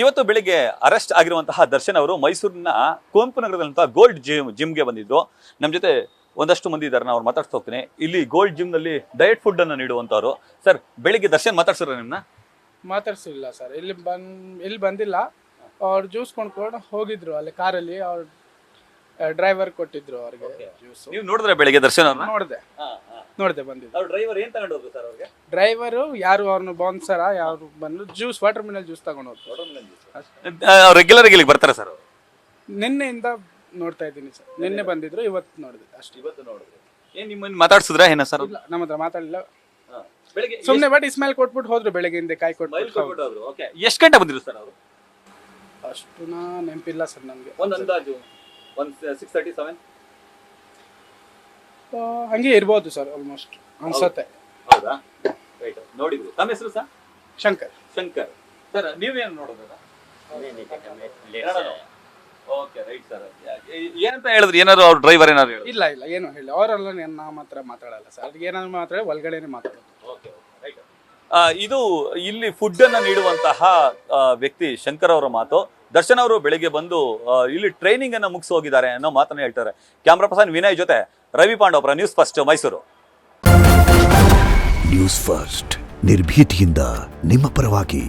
ಇವತ್ತು ಬೆಳಿಗ್ಗೆ ಅರೆಸ್ಟ್ ಆಗಿರುವಂತಹ ದರ್ಶನ್ ಅವರು ಮೈಸೂರಿನ ಕುವೆಂಪು ನಗರದಂತಹ ಗೋಲ್ಡ್ ಜಿಮ್ಗೆ ಬಂದಿದ್ದು. ನಮ್ಮ ಜೊತೆ ಒಂದಷ್ಟು ಮಂದಿ ಇದ್ದಾರೆ, ನಾನು ಅವ್ರು ಮಾತಾಡ್ತಾ ಹೋಗ್ತೀನಿ. ಇಲ್ಲಿ ಗೋಲ್ಡ್ ಜಿಮ್ನಲ್ಲಿ ಡಯಟ್ ಫುಡ್ ಅನ್ನು ನೀಡುವಂತವ್ರು. ಸರ್, ಬೆಳಿಗ್ಗೆ ದರ್ಶನ್ ಮಾತಾಡ್ಸಿರ ನಿಮ್ಮನ್ನ? ಮಾತಾಡ್ಸಿಲ್ಲ ಸರ್, ಇಲ್ಲಿ ಬಂದಿಲ್ಲ. ಅವ್ರು ಜ್ಯೂಸ್ ಕೊಂಡ್ಕೊಂಡು ಹೋಗಿದ್ರು, ಅಲ್ಲಿ ಕಾರಲ್ಲಿ ಅವ್ರ ಡ್ರೈವರ್ ಕೊಟ್ಟಿದ್ರು ಅವ್ರಿಗೆ ಜ್ಯೂಸ್. ನೀವು ನೋಡಿದ್ರೆ ಬೆಳಿಗ್ಗೆ ದರ್ಶನ್ ಅವ್ರನ್ನ? ನೋಡಿದೆ ಬಂದಿದ್ದು. ಡ್ರೈವರ್ ಏನ್ ತಗೊಂಡು ಹೋದ್ರು ಸರ್ ಅವ್ರಿಗೆ? ಡ್ರೈವರು ಯಾರು ಅವ್ರನ್ನ ಬೌನ್ಸರ ಯಾರು ಬಂದು ಜ್ಯೂಸ್, ವಾಟರ್ ಮಿನರಲ್ ಜ್ಯೂಸ್ ತಗೊಂಡು ಹೋದ್ರು. ರೆಗ್ಯುಲರ್ ಇಲ್ಲಿಗೆ ಬರ್ತಾರೆ ಸರ್ ಅವರು? ನಿನ್ನೆಯಿಂದ ನೋಡ್ತಾ ಇದ್ದೀನಿ ಸರ್, ನಿನ್ನೆ ಬಂದಿದ್ರು, ಇವತ್ತು ನೋಡಿದೆ ಅಷ್ಟೇ. ಇವತ್ತು ನೋಡಿದ್ರೆ ಏನ್ ನಿಮ್ಮನ್ನ ಮಾತಾಡ್ಸಿದ್ರ ಏನ ಸರ್? ಇಲ್ಲ, ನಮ್ಮ ಹತ್ರ ಮಾತಾಡಲಿಲ್ಲ. ಬೆಳಿಗ್ಗೆ ಸುಮ್ಮನೆ ಬಟ್ ಇಸ್ಮೇಲ್ ಕೊಟ್ಬಿಟ್ಟು ಹೋದ್ರು, ಬೆಳಗ್ಗೆಯಿಂದ ಕಾಯಿ ಕೊಟ್ಟು. ಎಷ್ಟು ಗಂಟೆ ಬಂದಿದ್ರು ಸರ್ ಅವರು? ಅಷ್ಟು ನೆನಪಿಲ್ಲ ಸರ್ ನನಗೆ. ಒಂದು ಅಂದಾಜು 6:30, 7 ಹಂಗೆ ಇರ್ಬೋದು ಸರ್, ಆಲ್ಮೋಸ್ಟ್ ಅನ್ಸತ್ತೆ. ಹೌದಾ? ರೈಟ್. ನೋಡಿದ್ರು. ತಮ್ಮ ಹೆಸರು ಸರ್? ಶಂಕರ್. ಶಂಕರ್ ಸರ್, ನೀವೇನು ನೋಡೋದು? Okay, right sir. ಏನಂತ ಹೇಳಿದ್ರಿ? ಏನಾದ್ರು ಅವ್ರ ಡ್ರೈವರ್ ಏನಾದ್ರು ಹೇಳಿದ್ರು? ಇಲ್ಲ ಏನು ಹೇಳಿ, ಅವರೆಲ್ಲ ನಮ್ಮ ಹತ್ರ ಮಾತಾಡಲ್ಲ ಸರ್. ಅದಕ್ಕೆ ಏನಾದ್ರು ಮಾತಾಡಿ ಒಳಗಡೆನೆ ಮಾತಾಡೋದು. Okay, right. ಇದು ಇಲ್ಲಿ ಫುಡ್ ಅನ್ನ ನೀಡುವಂತಹ ವ್ಯಕ್ತಿ ಶಂಕರ್ ಅವರ ಮಾತು. ದರ್ಶನ್ ಅವರು ಬೆಳಿಗ್ಗೆ ಬಂದು ಇಲ್ಲಿ ಟ್ರೈನಿಂಗ್ ಅನ್ನ ಮುಗಿಸಿ ಹೋಗಿದ್ದಾರೆ ಅನ್ನೋ ಮಾತನ್ನ ಹೇಳ್ತಾರೆ. ಕ್ಯಾಮ್ರಾ ಪರ್ಸನ್ ವಿನಯ್ ಜೊತೆ Ravi Pandavapura, news first, Mysuru. News first, ನಿರ್ಭೀತಿಯಿಂದ ನಿಮ್ಮ ಪರವಾಗಿ.